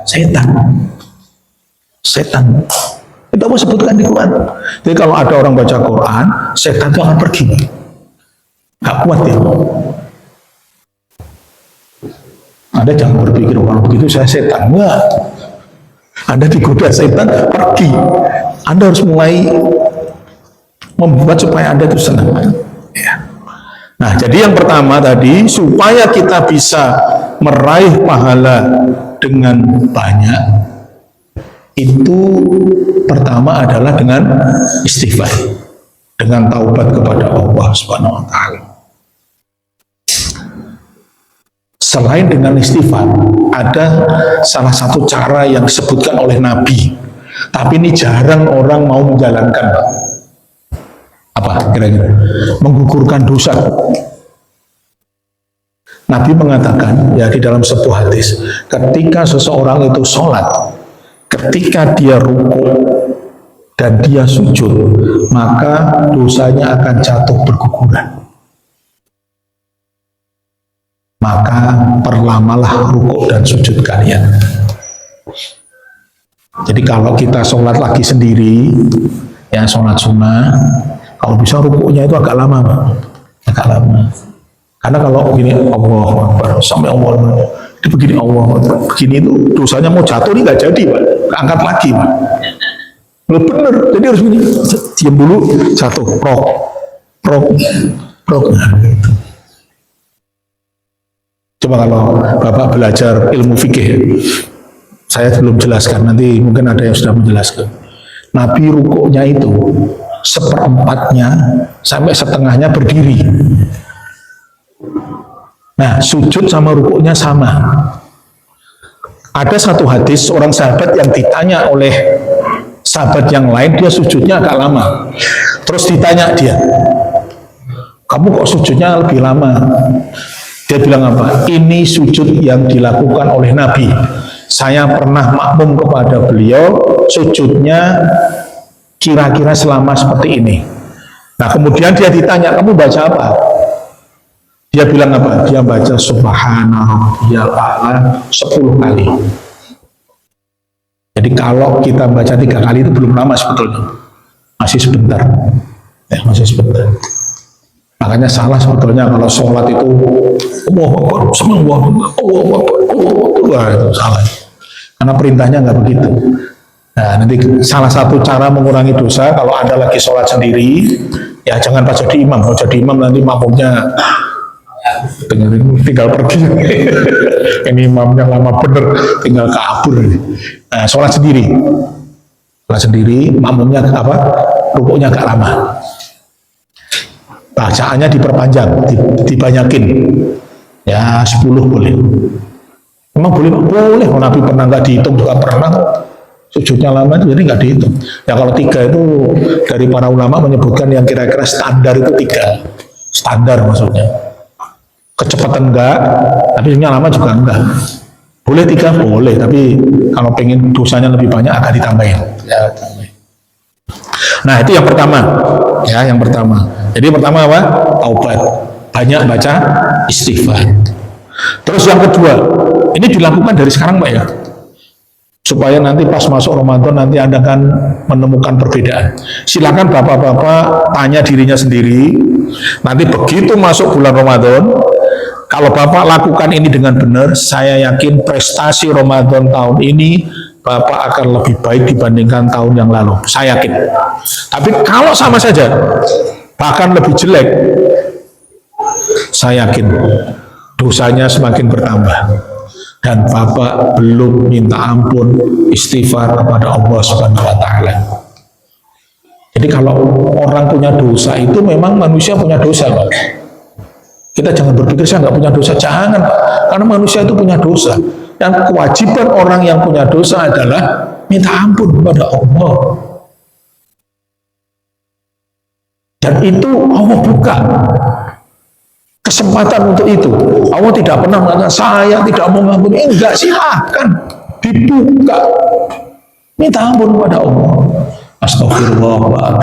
Setan. Setan. Itu Allah sebutkan di Quran. Jadi kalau ada orang baca Quran, setan itu akan pergi. Gak kuat ya. Anda jangan berpikir kalau begitu saya setan. Enggak. Anda digoda setan, pergi. Anda harus mulai membuat supaya Anda itu senang. Ya. Nah, jadi yang pertama tadi, supaya kita bisa meraih pahala dengan banyak, itu pertama adalah dengan istighfar, dengan taubat kepada Allah Subhanahu wa Ta'ala. Selain dengan istighfar, ada salah satu cara yang disebutkan oleh Nabi, tapi ini jarang orang mau menjalankan. Apa kira-kira? Menggugurkan dosa. Nabi mengatakan ya di dalam sebuah hadis, ketika seseorang itu sholat, ketika dia rukuk dan dia sujud, maka dosanya akan jatuh berguguran. Maka perlamalah rukuk dan sujud kalian. Jadi kalau kita sholat lagi sendiri, ya sholat sunnah, kalau bisa rukuknya itu agak lama, Pak. Agak lama. Karena kalau begini Allah Akbar, sampai Allah itu begini Allah begini itu dosanya mau jatuh ini nggak jadi Pak, angkat lagi Pak. Belum bener, jadi harus begini, diam dulu, jatuh, rok. Nah, gitu. Coba kalau Bapak belajar ilmu fikih, saya belum jelaskan, nanti mungkin ada yang sudah menjelaskan. Nabi rukuknya itu seperempatnya sampai setengahnya berdiri. Nah, sujud sama rukuknya sama. Ada satu hadis orang sahabat yang ditanya oleh sahabat yang lain, dia sujudnya agak lama. Terus ditanya dia, kamu kok sujudnya lebih lama? Dia bilang apa? Ini sujud yang dilakukan oleh Nabi. Saya pernah makmum kepada beliau, sujudnya kira-kira selama seperti ini. Nah, kemudian dia ditanya, kamu baca apa? Dia bilang apa? Dia baca Subhana Rabbiyal A'la 10 kali. Jadi kalau kita baca 3 kali itu belum lama sebetulnya, masih sebentar, ya masih sebentar. Makanya salah sebetulnya kalau sholat itu Allahu Akbar, Allahu Akbar, itu salah. Karena perintahnya nggak begitu. Nah, nanti salah satu cara mengurangi dosa kalau Anda lagi sholat sendiri, ya jangan pas jadi imam. Kalau jadi imam nanti makmumnya dengerin tinggal pergi. Ini imamnya lama bener, tinggal kabur. Nah, sholat sendiri, makmumnya apa? Rukuknya agak lama. Bacaannya diperpanjang, dibanyakin. Ya 10 boleh. Emang boleh? Boleh. Oh, Nabi pernah nggak dihitung juga pernah. Sujudnya lama itu jadi nggak dihitung. Ya kalau 3 itu dari para ulama menyebutkan yang kira-kira standar itu 3. Standar maksudnya. Kecepatan enggak, tapi yang lama juga enggak. Boleh 3, boleh. Tapi kalau pengen dosanya lebih banyak agak ditambahin. Ya, tambahin. Nah itu yang pertama. Ya yang pertama. Jadi pertama apa? Taubat. Banyak baca istighfar. Terus yang kedua, ini dilakukan dari sekarang Pak ya. Supaya nanti pas masuk Ramadan nanti Anda akan menemukan perbedaan. Silakan bapak-bapak tanya dirinya sendiri. Nanti begitu masuk bulan Ramadan, kalau bapak lakukan ini dengan benar, saya yakin prestasi Ramadan tahun ini bapak akan lebih baik dibandingkan tahun yang lalu. Saya yakin. Tapi kalau sama saja, bahkan lebih jelek, saya yakin dosanya semakin bertambah. Dan bapak belum minta ampun istighfar kepada Allah Subhanahu wa Ta'ala. Jadi kalau orang punya dosa itu memang manusia punya dosa Pak. Kita jangan berpikir saya nggak punya dosa, jangan Pak. Karena manusia itu punya dosa. Dan kewajiban orang yang punya dosa adalah minta ampun kepada Allah. Dan itu Allah buka kesempatan untuk itu. Allah tidak pernah mengatakan saya tidak mau mengampuni. Enggak, silakan dibuka. Minta ampun kepada Allah. Astagfirullah.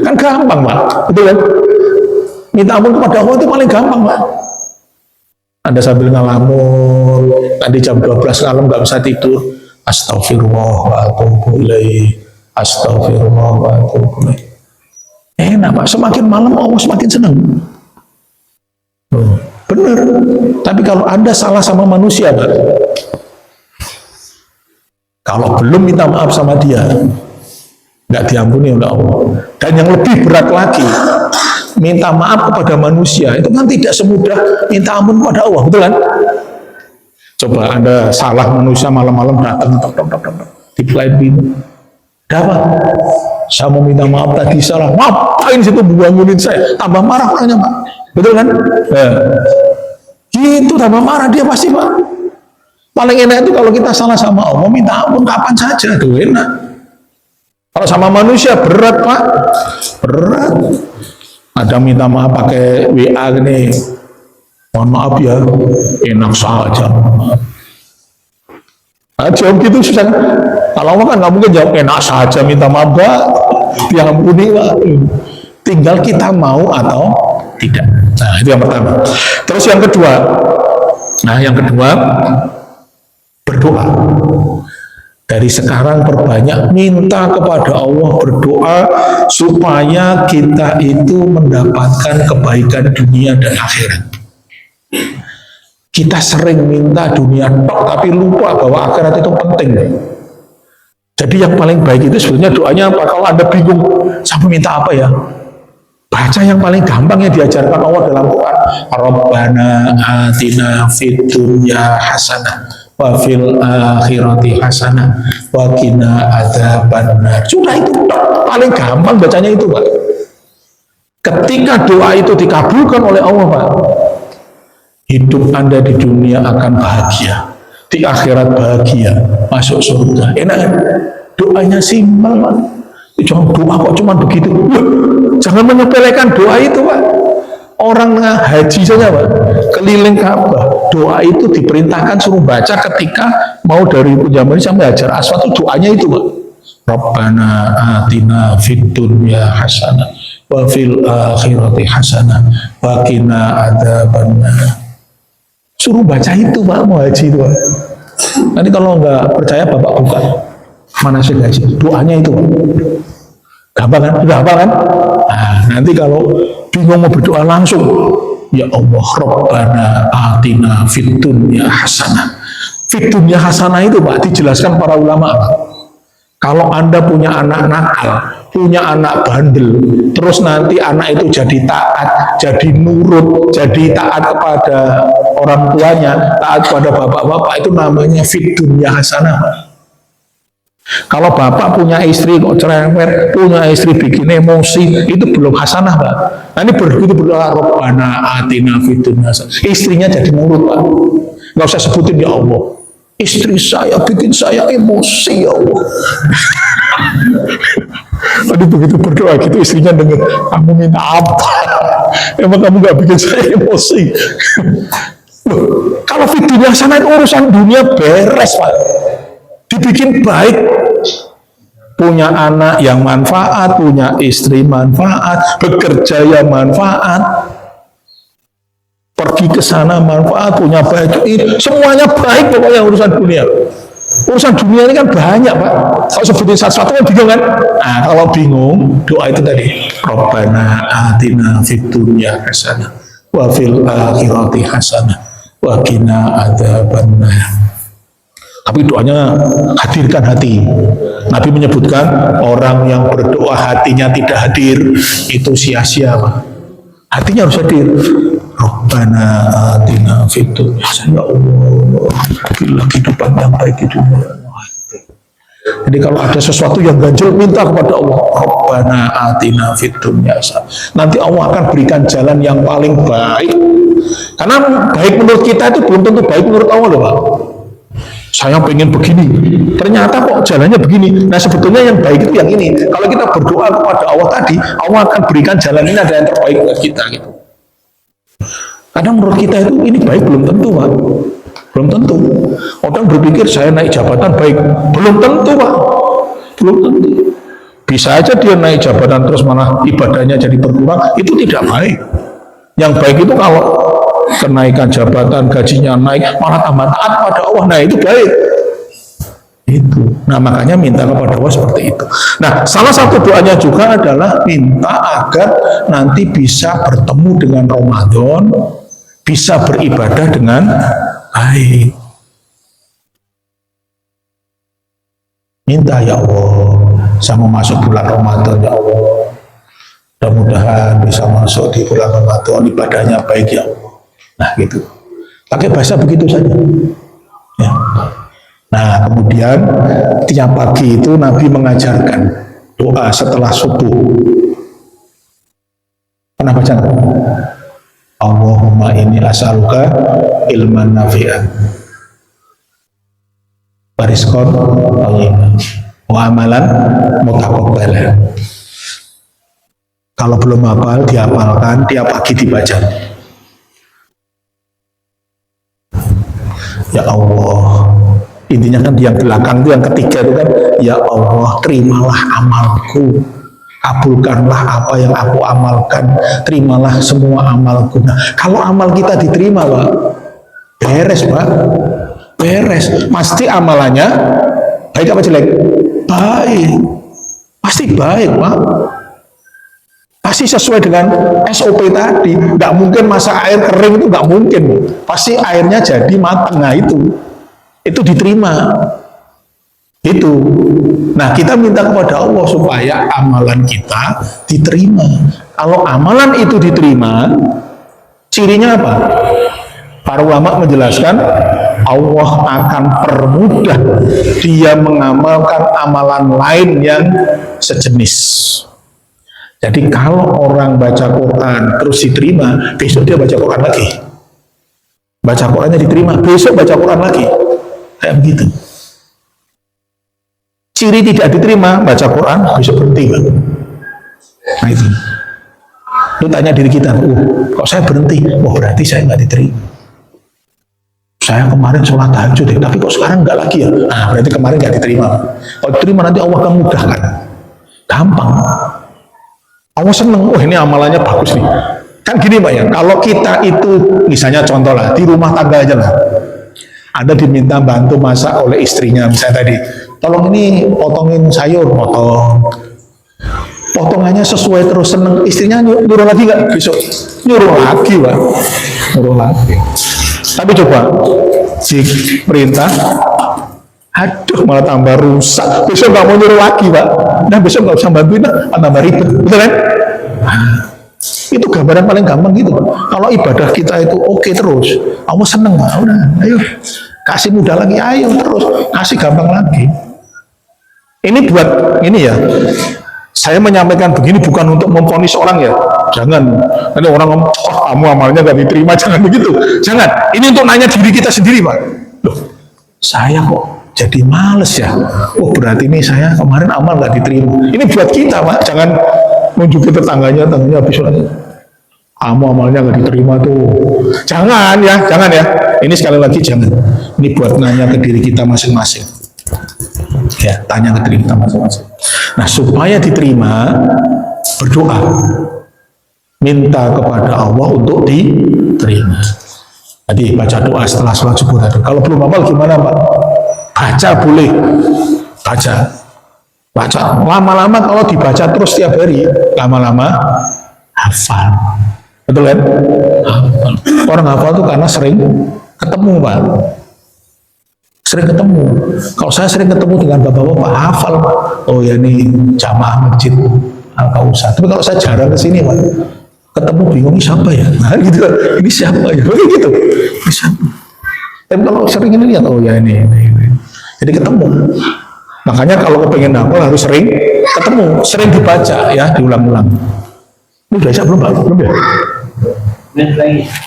Kan gampang Pak, betul kan? Minta ampun kepada Allah itu paling gampang Pak. Anda sambil ngalamun, nanti jam 12 malam nggak bisa tidur. Astagfirullah wa atubu ilaih. Astagfirullah wa atubu ilaih. Enak Pak, semakin malam Allah semakin senang. Benar. Tapi kalau Anda salah sama manusia Pak, kalau belum minta maaf sama dia, nggak diampuni oleh Allah. Dan yang lebih berat lagi, minta maaf kepada manusia itu kan tidak semudah minta ampun kepada Allah, betul kan? Coba Anda salah manusia malam-malam datang di flight pintu. Dapat, saya mau minta maaf tadi salah. Ngapain situ bangunin saya? Tambah marah orangnya Pak, betul kan? Gitu tambah marah dia pasti Pak. Paling enak itu kalau kita salah sama Allah minta ampun kapan saja, itu enak. Kalau sama manusia berat Pak, berat. Ada minta maaf pakai WA gini, mohon maaf ya, enak saja. Nah, jawab gitu susah. Kalau Allah kan nggak mungkin jawab enak saja minta maaf Pak, diampuni Pak. Tinggal kita mau atau tidak. Nah itu yang pertama. Terus yang kedua, berdoa. Dari sekarang perbanyak minta kepada Allah, berdoa supaya kita itu mendapatkan kebaikan dunia dan akhirat. Kita sering minta dunia tok tapi lupa bahwa akhirat itu penting. Jadi yang paling baik itu sebenarnya doanya apa? Kalau Anda bingung sampai minta apa ya, baca yang paling gampang yang diajarkan Allah dalam Quran. Rabbana atina fid dunya hasanah wa fil akhirati hasanah wa qina adzabannar. Sudah itu paling gampang bacanya itu Pak. Ketika doa itu dikabulkan oleh Allah Pak, hidup Anda di dunia akan bahagia, di akhirat bahagia, masuk surga. Enak kan? Doanya simpel Pak. Jangan doa kok cuma begitu. Jangan menyepelekan doa itu Pak. Orang haji saja Pak, keliling Ka'bah, doa itu diperintahkan suruh baca ketika mau dari Yaman sampai Hajar Aswad, itu doanya itu Pak. Rabbana atina fid dunya hasanah wa fil akhirati hasanah wa qina adzabannar. Suruh baca itu Pak, mau haji itu Pak. Nanti kalau nggak percaya Bapak buka. manasik haji. Doanya itu. Gampang kan? Gampang kan? Nah, nanti kalau bingung mau berdoa langsung, ya Allah, Rabbana atina fid dunya hasanah. Fid dunya hasanah itu Pak dijelaskan para ulama. Kalau Anda punya anak nakal, punya anak bandel, terus nanti anak itu jadi taat, jadi nurut, jadi taat kepada orang tuanya, taat kepada bapak-bapak, itu namanya fid dunya hasanah. Kalau bapak punya istri kok cerewet, punya istri bikin emosi, itu belum hasanah Pak. Nah ini begitu berdoa Rabbana atina fid dunya hasanah. Istrinya jadi nurut Pak. Nggak usah sebutin ya Allah. Istri saya bikin saya emosi ya Allah. Tadi begitu berdoa gitu istrinya dengar, kamu minta apa? Emang kamu nggak bikin saya emosi? Kalau fid dunya hasanah itu urusan dunia beres Pak. Dibikin baik, punya anak yang manfaat, punya istri manfaat, bekerja yang manfaat, pergi ke sana manfaat, punya baik, semuanya baik pokoknya urusan dunia. Urusan dunia ini kan banyak Pak. Kalau sebutin satu-satu kan bingung kan? Nah kalau bingung, doa itu tadi. Rabbana atina fid dunya hasanah wa fil akhirati hasanah wa qina adzabannar. Tapi doanya hadirkan hati. Nabi menyebutkan orang yang berdoa hatinya tidak hadir itu sia-sia Pak. Hatinya harus hadir. Rabbana atina fid dunya hasanah, ya Allah, bila kehidupan yang baik itu. Jadi kalau ada sesuatu yang ganjil, minta kepada Allah. Rabbana atina fid dunya hasanah. Nanti Allah akan berikan jalan yang paling baik. Karena baik menurut kita itu belum tentu baik menurut Allah loh Pak. Saya pengen begini, ternyata kok jalannya begini. Nah sebetulnya yang baik itu yang ini. Kalau kita berdoa kepada Allah tadi, Allah akan berikan jalan ini ada yang terbaik buat kita gitu. Kadang menurut kita itu ini baik belum tentu Pak. Belum tentu. Orang berpikir saya naik jabatan baik, belum tentu Pak. Belum tentu. Bisa aja dia naik jabatan terus malah ibadahnya jadi berkurang, itu tidak baik. Yang baik itu kalau kenaikan jabatan, gajinya naik, malah tambah taat pada Allah. Nah itu baik. Itu. Nah makanya minta kepada Allah seperti itu. Nah salah satu doanya juga adalah minta agar nanti bisa bertemu dengan Ramadan, bisa beribadah dengan baik. Minta ya Allah, saya mau masuk bulan Ramadan ya Allah. Mudah-mudahan bisa masuk di bulan Ramadan, ibadahnya baik ya Allah. Nah gitu, pakai bahasa begitu saja ya. Nah kemudian tiap pagi itu Nabi mengajarkan doa setelah subuh. Pernah baca? Allahumma inni as'aluka ilman nafi'an wa rizqan thayyiban wa amalan mutaqabbalan. Kalau belum hafal, dihafalkan, tiap pagi dibaca. Ya Allah, intinya kan yang belakang itu yang ketiga itu kan, ya Allah terimalah amalku, kabulkanlah apa yang aku amalkan, terimalah semua amalku. Nah, kalau amal kita diterima Pak, beres Pak, beres. Pasti amalannya baik apa jelek? Baik, pasti baik Pak. Pasti sesuai dengan SOP tadi. Nggak mungkin masa air kering itu nggak mungkin. Pasti airnya jadi matang. Nah itu diterima. Itu. Nah kita minta kepada Allah supaya amalan kita diterima. Kalau amalan itu diterima, cirinya apa? Para ulama menjelaskan Allah akan permudah dia mengamalkan amalan lain yang sejenis. Jadi kalau orang baca Quran terus diterima, besok dia baca Quran lagi. Baca Qurannya diterima, besok baca Quran lagi. Kayak begitu. Ciri tidak diterima, baca Quran, besok berhenti. Nah itu. Lu tanya diri kita, kok saya berhenti? Wah berarti saya nggak diterima. Saya kemarin sholat tahajud, tapi kok sekarang nggak lagi ya? Nah berarti kemarin nggak diterima. Kalau diterima nanti Allah akan mudahkan. Gampang. Allah seneng, oh ini amalannya bagus nih. Kan gini Pak ya, kalau kita itu misalnya contoh lah, di rumah tangga aja lah. Anda diminta bantu masak oleh istrinya, misalnya tadi, tolong ini potongin sayur, potongannya sesuai terus, seneng istrinya nyuruh lagi nggak besok? Nyuruh lagi Pak, nyuruh lagi. Tapi coba si perintah, aduh malah tambah rusak, besok nggak mau nyuruh lagi Pak, nah besok nggak usah bantuin, tambah ribet, betul kan? Itu gambaran paling gampang gitu Pak. Kalau ibadah kita itu oke terus, Allah seneng Pak, udah ayo kasih mudah lagi, ayo terus kasih gampang lagi. Ini buat ini ya, saya menyampaikan begini bukan untuk memvonis orang ya, jangan. Nanti orang ngomong, oh, kamu amalnya gak diterima, jangan begitu. Jangan, ini untuk nanya diri kita sendiri Pak. Loh, saya kok jadi males ya? Oh berarti ini saya kemarin amal gak diterima. Ini buat kita Pak, jangan nunjukin tetangganya habis lagi. Kamu amalnya gak diterima tuh. Jangan ya, jangan ya. Ini sekali lagi jangan. Ini buat nanya ke diri kita masing-masing. Ya, tanya ke diri kita masing-masing. Nah, supaya diterima, berdoa. Minta kepada Allah untuk diterima. Jadi baca doa setelah sholat subuh tadi. Kalau belum hafal gimana Pak? Baca boleh. Baca. Lama-lama kalau dibaca terus tiap hari, lama-lama hafal. Betul kan? Orang hafal itu karena sering ketemu Pak. Sering ketemu. Kalau saya sering ketemu dengan bapak-bapak hafal Pak. Oh ya ini jamaah masjid Al-Kausar. Tapi kalau saya jarang ke sini Pak, ketemu bingung siapa ya? Nah, gitu. Ini siapa ya? Begitu. Ini siapa? Tapi kalau sering ini lihat, oh ya ini. Jadi ketemu. Makanya kalau kepengen hafal harus sering ketemu, sering dibaca ya, diulang-ulang. Ini udah belum Pak? Belum ya?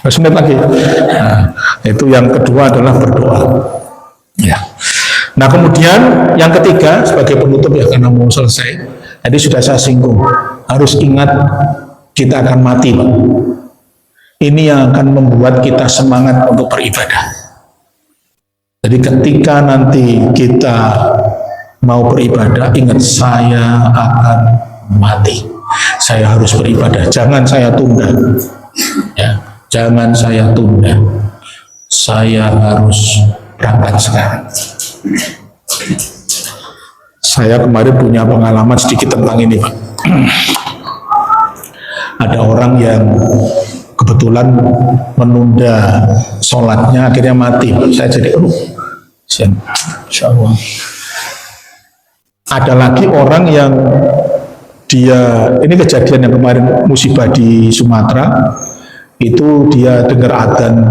Semenit lagi. Nah, itu yang kedua adalah berdoa. Ya. Nah kemudian yang ketiga sebagai penutup ya karena mau selesai. Jadi sudah saya singgung, harus ingat kita akan mati Pak. Ini yang akan membuat kita semangat untuk beribadah. Jadi ketika nanti kita mau beribadah, ingat saya akan mati. Saya harus beribadah. Jangan saya tunda. Ya, jangan saya tunda. Saya harus berangkat sekarang. Saya kemarin punya pengalaman sedikit tentang ini Pak. Ada orang yang kebetulan menunda sholatnya akhirnya mati. Saya jadi Insya Allah. Ada lagi orang yang dia, ini kejadian yang kemarin musibah di Sumatera, itu dia dengar adzan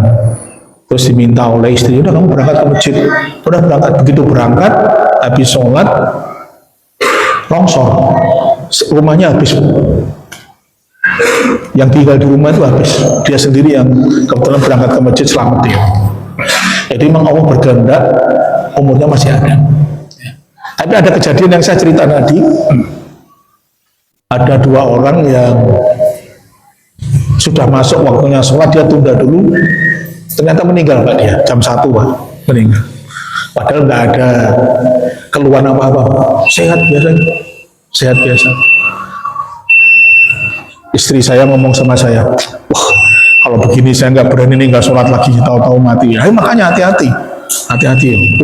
terus diminta oleh istri, udah kamu berangkat ke masjid, udah berangkat. Begitu berangkat, habis sholat, longsor, rumahnya habis. Yang tinggal di rumah itu habis, dia sendiri yang kebetulan berangkat ke masjid selamat dia. Jadi memang Allah berkehendak, umurnya masih ada. Tapi ada kejadian yang saya cerita tadi, ada dua orang yang sudah masuk waktunya sholat, dia tunda dulu, ternyata meninggal Pak dia, jam 1 Pak, meninggal. Padahal nggak ada keluhan apa-apa, sehat biasa. Istri saya ngomong sama saya, wah kalau begini saya nggak berani nih nggak sholat lagi, tahu-tahu mati. Ya, makanya hati-hati,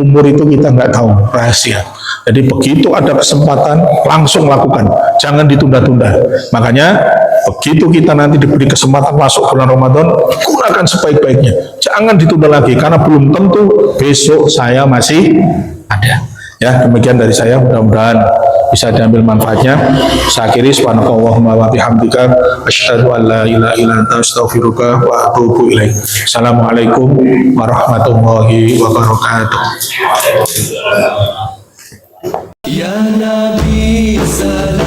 umur itu kita nggak tahu, rahasia. Jadi begitu ada kesempatan langsung lakukan, jangan ditunda-tunda. Makanya begitu kita nanti diberi kesempatan masuk bulan Ramadan, gunakan sebaik-baiknya. Jangan ditunda lagi karena belum tentu besok saya masih ada. Ya, demikian dari saya, mudah-mudahan bisa diambil manfaatnya. Saya akhiri, subhanakallahumma wa bihamdika asyhadu an la ilaha illa anta astaghfiruka wa atubu ilaik. Assalamualaikum warahmatullahi wabarakatuh. Ya Nabi salam